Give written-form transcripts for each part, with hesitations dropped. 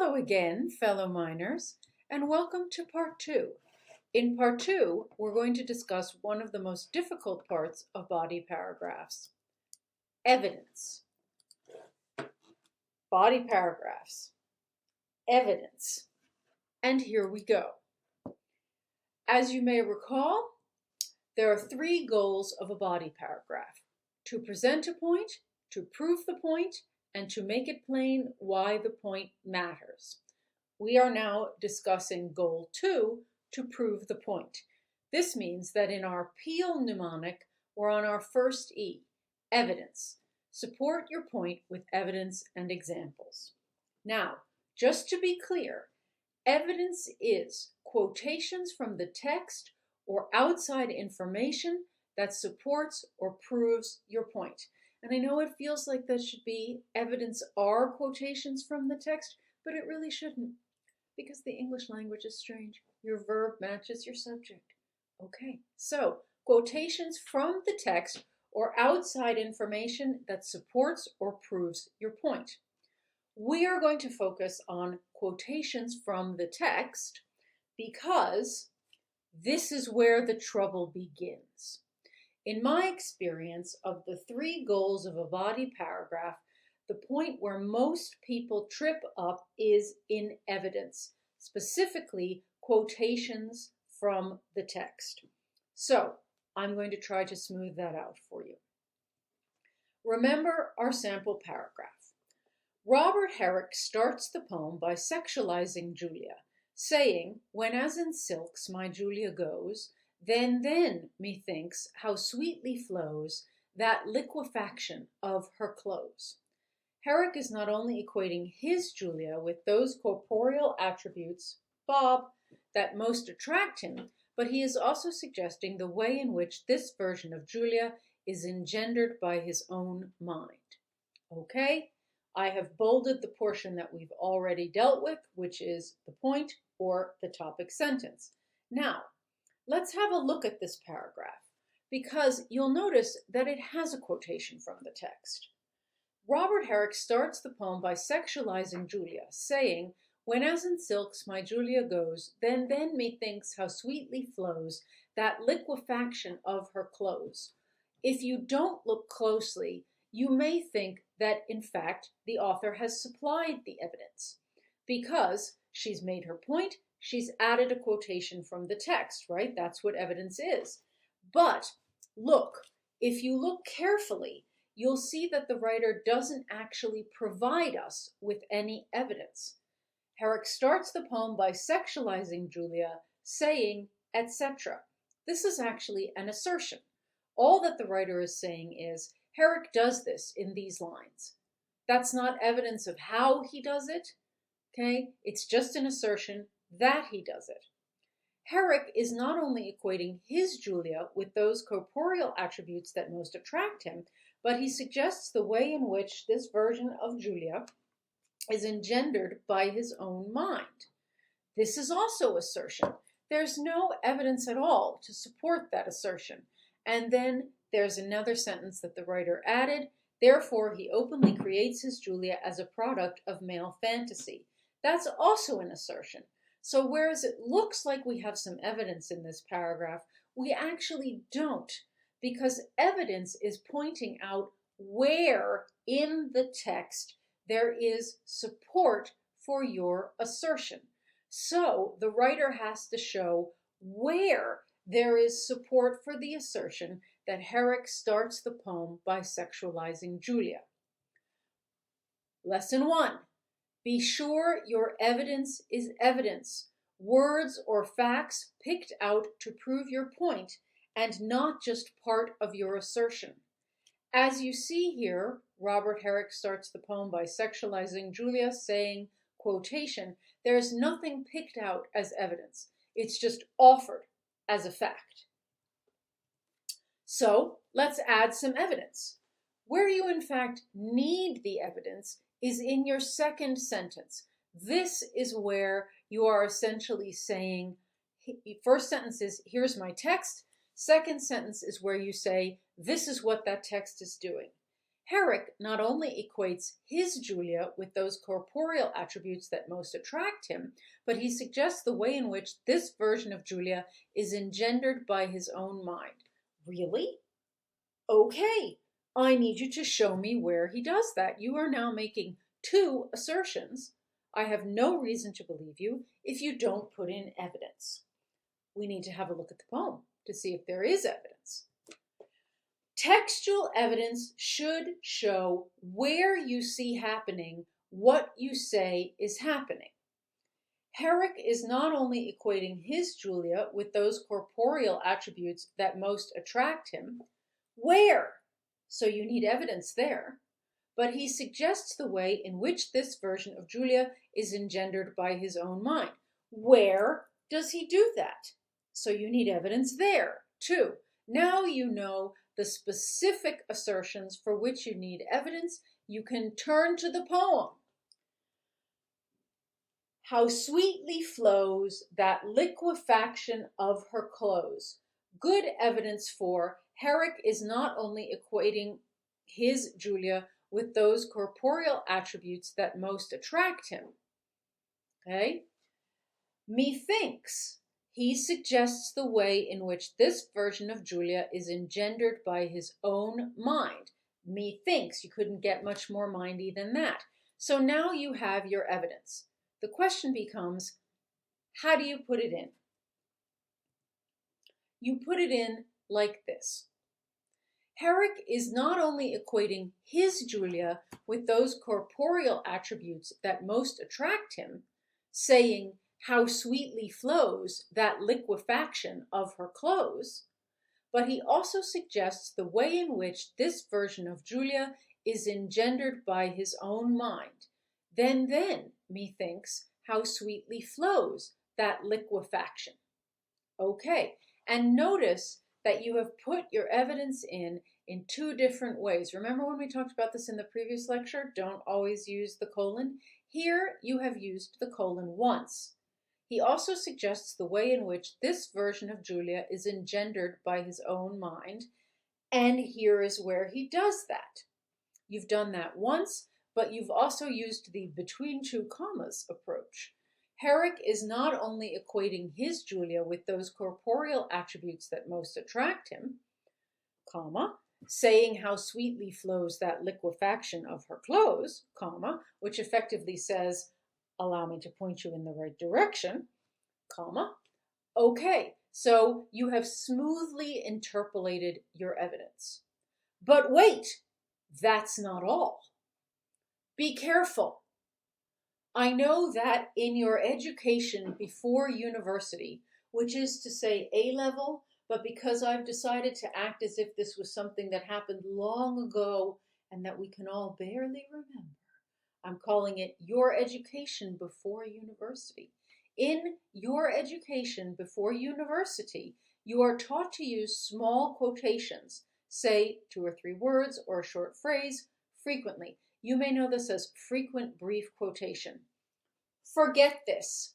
Hello again, fellow miners, and welcome to part two. In part two, we're going to discuss one of the most difficult parts of body paragraphs, evidence. Body paragraphs, evidence. And here we go. As you may recall, there are three goals of a body paragraph: to present a point, to prove the point, and to make it plain why the point matters. We are now discussing goal 2, to prove the point. This means that in our Peel mnemonic, we're on our first E, evidence. Support your point with evidence and examples. Now, just to be clear, evidence is quotations from the text or outside information that supports or proves your point. And I know it feels like that should be evidence are quotations from the text, but it really shouldn't, because the English language is strange. Your verb matches your subject. Okay, so quotations from the text or outside information that supports or proves your point. We are going to focus on quotations from the text because this is where the trouble begins. In my experience, of the three goals of a body paragraph, the point where most people trip up is in evidence, specifically quotations from the text. So I'm going to try to smooth that out for you. Remember our sample paragraph. Robert Herrick starts the poem by sexualizing Julia, saying, "When as in silks my Julia goes, then, methinks, how sweetly flows that liquefaction of her clothes." Herrick is not only equating his Julia with those corporeal attributes, Bob, that most attract him, but he is also suggesting the way in which this version of Julia is engendered by his own mind. Okay, I have bolded the portion that we've already dealt with, which is the point or the topic sentence. Now, let's have a look at this paragraph, because you'll notice that it has a quotation from the text. Robert Herrick starts the poem by sexualizing Julia, saying, "When as in silks my Julia goes, then methinks how sweetly flows that liquefaction of her clothes." If you don't look closely, you may think that, in fact, the author has supplied the evidence, because she's made her point, she's added a quotation from the text, right? That's what evidence is. But look, if you look carefully, you'll see that the writer doesn't actually provide us with any evidence. Herrick starts the poem by sexualizing Julia, saying, etc. This is actually an assertion. All that the writer is saying is, Herrick does this in these lines. That's not evidence of how he does it, okay? It's just an assertion that he does it. Herrick is not only equating his Julia with those corporeal attributes that most attract him, but he suggests the way in which this version of Julia is engendered by his own mind. This is also assertion. There's no evidence at all to support that assertion. And then there's another sentence that the writer added, therefore he openly creates his Julia as a product of male fantasy. That's also an assertion. So whereas it looks like we have some evidence in this paragraph, we actually don't, because evidence is pointing out where in the text there is support for your assertion. So the writer has to show where there is support for the assertion that Herrick starts the poem by sexualizing Julia. Lesson 1. Be sure your evidence is evidence, words or facts picked out to prove your point, and not just part of your assertion. As you see here, Robert Herrick starts the poem by sexualizing Julia, saying, quotation, there's nothing picked out as evidence. It's just offered as a fact. So let's add some evidence. Where you in fact need the evidence is in your second sentence. This is where you are essentially saying, first sentence is, here's my text. Second sentence is where you say, this is what that text is doing. Herrick not only equates his Julia with those corporeal attributes that most attract him, but he suggests the way in which this version of Julia is engendered by his own mind. Really? Okay, I need you to show me where he does that. You are now making two assertions. I have no reason to believe you if you don't put in evidence. We need to have a look at the poem to see if there is evidence. Textual evidence should show where you see happening what you say is happening. Herrick is not only equating his Julia with those corporeal attributes that most attract him, where? So you need evidence there. But he suggests the way in which this version of Julia is engendered by his own mind. Where does he do that? So you need evidence there, too. Now you know the specific assertions for which you need evidence. You can turn to the poem. How sweetly flows that liquefaction of her clothes. Good evidence for Herrick is not only equating his Julia with those corporeal attributes that most attract him. Okay? Methinks he suggests the way in which this version of Julia is engendered by his own mind. Methinks. You couldn't get much more mindy than that. So now you have your evidence. The question becomes, how do you put it in? You put it in like this. Herrick is not only equating his Julia with those corporeal attributes that most attract him, saying, how sweetly flows that liquefaction of her clothes, but he also suggests the way in which this version of Julia is engendered by his own mind. Then, methinks, how sweetly flows that liquefaction. Okay, and notice that you have put your evidence in two different ways. Remember when we talked about this in the previous lecture? Don't always use the colon. Here you have used the colon once. He also suggests the way in which this version of Julia is engendered by his own mind, and here is where he does that. You've done that once, but you've also used the between two commas approach. Herrick is not only equating his Julia with those corporeal attributes that most attract him, comma, saying how sweetly flows that liquefaction of her clothes, comma, which effectively says, allow me to point you in the right direction, comma. Okay, so you have smoothly interpolated your evidence. But wait, that's not all. Be careful. I know that in your education before university, which is to say A-level, but because I've decided to act as if this was something that happened long ago and that we can all barely remember, I'm calling it your education before university. In your education before university, you are taught to use small quotations, say 2 or 3 words or a short phrase, frequently. You may know this as frequent brief quotation. Forget this.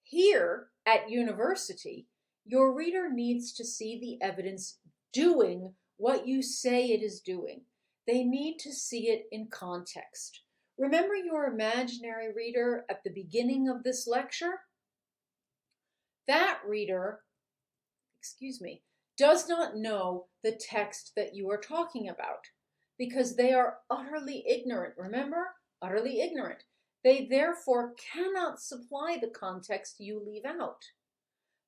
Here at university, your reader needs to see the evidence doing what you say it is doing. They need to see it in context. Remember your imaginary reader at the beginning of this lecture? That reader, does not know the text that you are talking about because they are utterly ignorant. Remember? Utterly ignorant. They therefore cannot supply the context you leave out.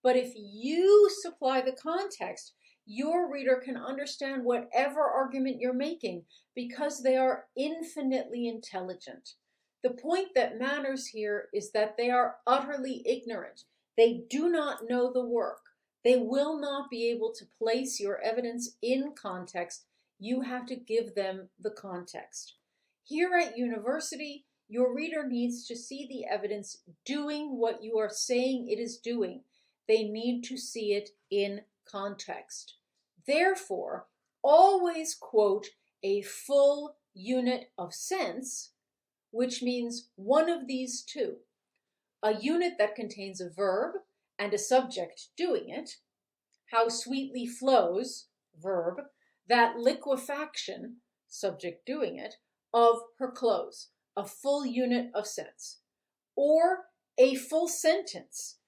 But if you supply the context, your reader can understand whatever argument you're making because they are infinitely intelligent. The point that matters here is that they are utterly ignorant. They do not know the work. They will not be able to place your evidence in context. You have to give them the context. Here at university, your reader needs to see the evidence doing what you are saying it is doing. They need to see it in context. Therefore, always quote a full unit of sense, which means one of these two. A unit that contains a verb and a subject doing it. How sweetly flows, verb, that liquefaction, subject doing it, of her clothes, a full unit of sense. Or a full sentence.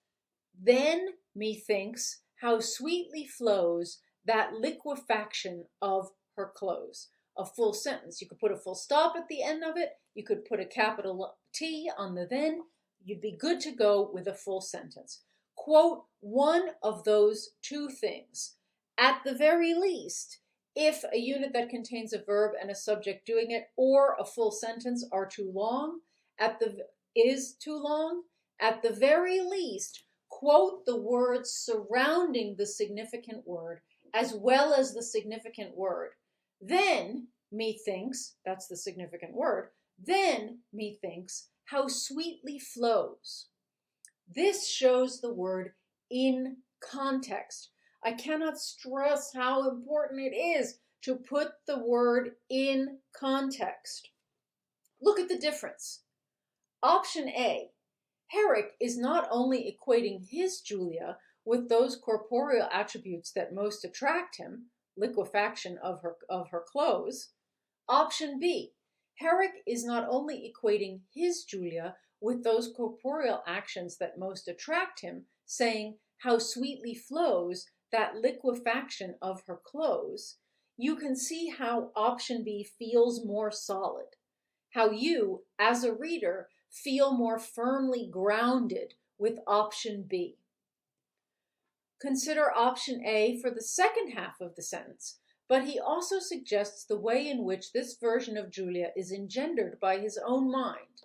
Then, methinks, how sweetly flows that liquefaction of her clothes. A full sentence. You could put a full stop at the end of it. You could put a capital T on the then. You'd be good to go with a full sentence. Quote one of those two things. At the very least, if a unit that contains a verb and a subject doing it or a full sentence are too long, at the very least, quote the words surrounding the significant word as well as the significant word. Then, methinks, that's the significant word, then, methinks, how sweetly flows. This shows the word in context. I cannot stress how important it is to put the word in context. Look at the difference. Option A, Herrick is not only equating his Julia with those corporeal attributes that most attract him, liquefaction of her clothes. Option B, Herrick is not only equating his Julia with those corporeal actions that most attract him, saying, how sweetly flows that liquefaction of her clothes. You can see how option B feels more solid, how you, as a reader, feel more firmly grounded with option B. Consider option A for the second half of the sentence, but he also suggests the way in which this version of Julia is engendered by his own mind,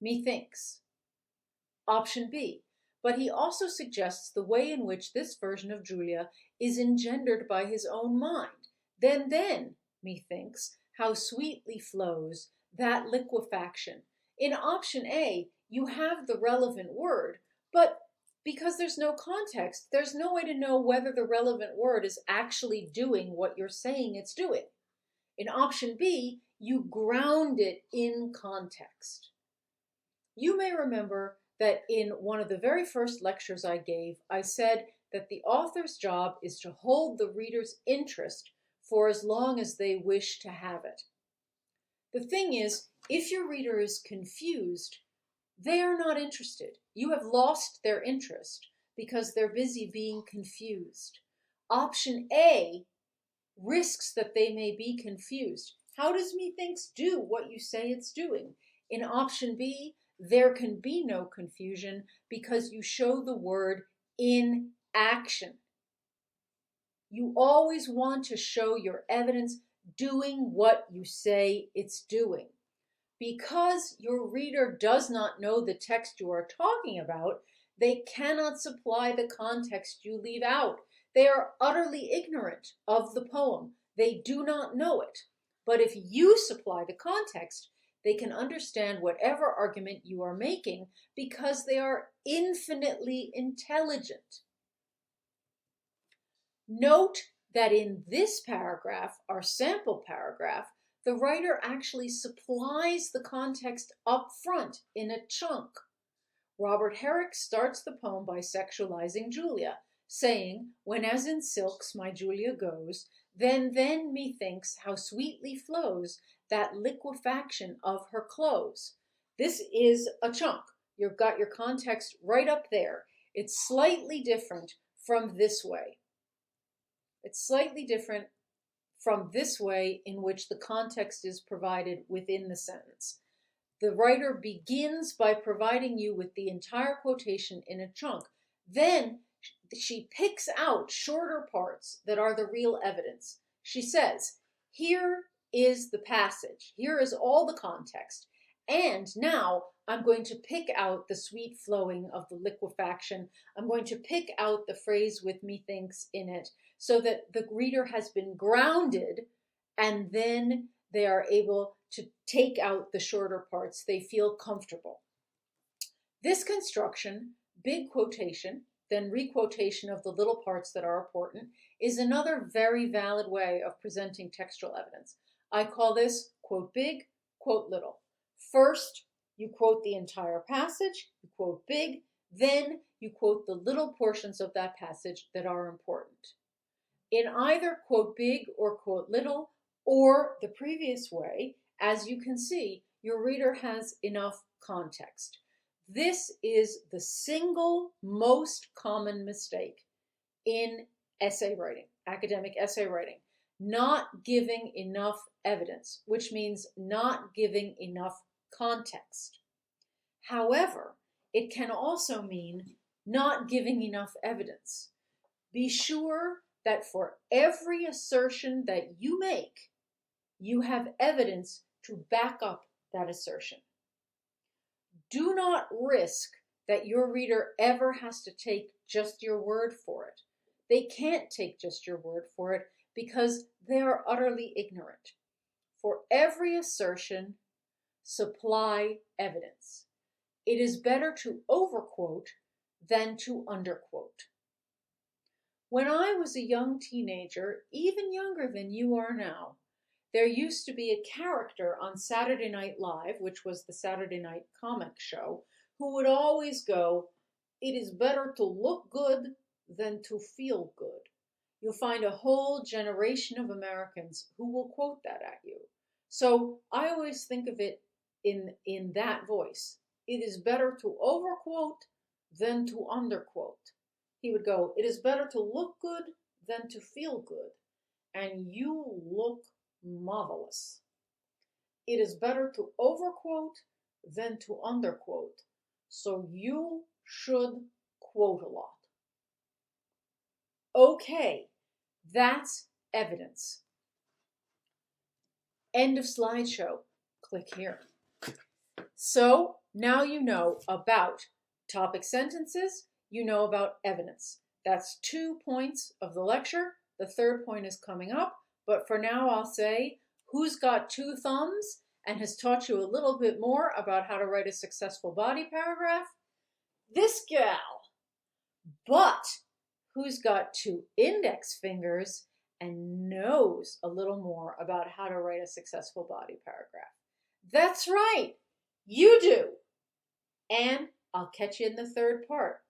methinks. Option B, but he also suggests the way in which this version of Julia is engendered by his own mind. Then, methinks, how sweetly flows that liquefaction. In option A, you have the relevant word, but because there's no context, there's no way to know whether the relevant word is actually doing what you're saying it's doing. In option B, you ground it in context. You may remember that in one of the very first lectures I gave, I said that the author's job is to hold the reader's interest for as long as they wish to have it. The thing is, if your reader is confused, they are not interested. You have lost their interest because they're busy being confused. Option A risks that they may be confused. How does methinks do what you say it's doing? In option B, there can be no confusion because you show the word in action. You always want to show your evidence doing what you say it's doing. Because your reader does not know the text you are talking about, they cannot supply the context you leave out. They are utterly ignorant of the poem. They do not know it. But if you supply the context, they can understand whatever argument you are making because they are infinitely intelligent. Note that in this paragraph, our sample paragraph, the writer actually supplies the context up front in a chunk. Robert Herrick starts the poem by sexualizing Julia, saying, when as in silks my Julia goes, then methinks how sweetly flows that liquefaction of her clothes. This is a chunk. You've got your context right up there. It's slightly different from this way. It's slightly different from this way in which the context is provided within the sentence. The writer begins by providing you with the entire quotation in a chunk. Then she picks out shorter parts that are the real evidence. She says, here is the passage. Here is all the context. And now I'm going to pick out the sweet flowing of the liquefaction. I'm going to pick out the phrase with methinks in it so that the reader has been grounded and then they are able to take out the shorter parts. They feel comfortable. This construction, big quotation, then requotation of the little parts that are important, is another very valid way of presenting textual evidence. I call this quote big, quote little. First, you quote the entire passage, you quote big, then you quote the little portions of that passage that are important. in either quote big or quote little, or the previous way. As you can see, your reader has enough context. This is the single most common mistake in essay writing, academic essay writing, not giving enough evidence, which means not giving enough context. However, it can also mean not giving enough evidence. Be sure that for every assertion that you make, you have evidence to back up that assertion. Do not risk that your reader ever has to take just your word for it. They can't take just your word for it because they are utterly ignorant. For every assertion, supply evidence. It is better to overquote than to underquote. When I was a young teenager, even younger than you are now, there used to be a character on Saturday Night Live, which was the Saturday night comic show, who would always go, "It is better to look good than to feel good." You'll find a whole generation of Americans who will quote that at you. So I always think of it in that voice. It is better to overquote than to underquote. He would go, "It is better to look good than to feel good. And you look marvelous. It is better to overquote than to underquote. So you should quote a lot." Okay, that's evidence. End of slideshow. Click here. So now you know about topic sentences, you know about evidence. That's 2 points of the lecture. The third point is coming up, but for now I'll say, who's got 2 thumbs and has taught you a little bit more about how to write a successful body paragraph? This gal. But who's got 2 index fingers and knows a little more about how to write a successful body paragraph? That's right, you do. And I'll catch you in the third part.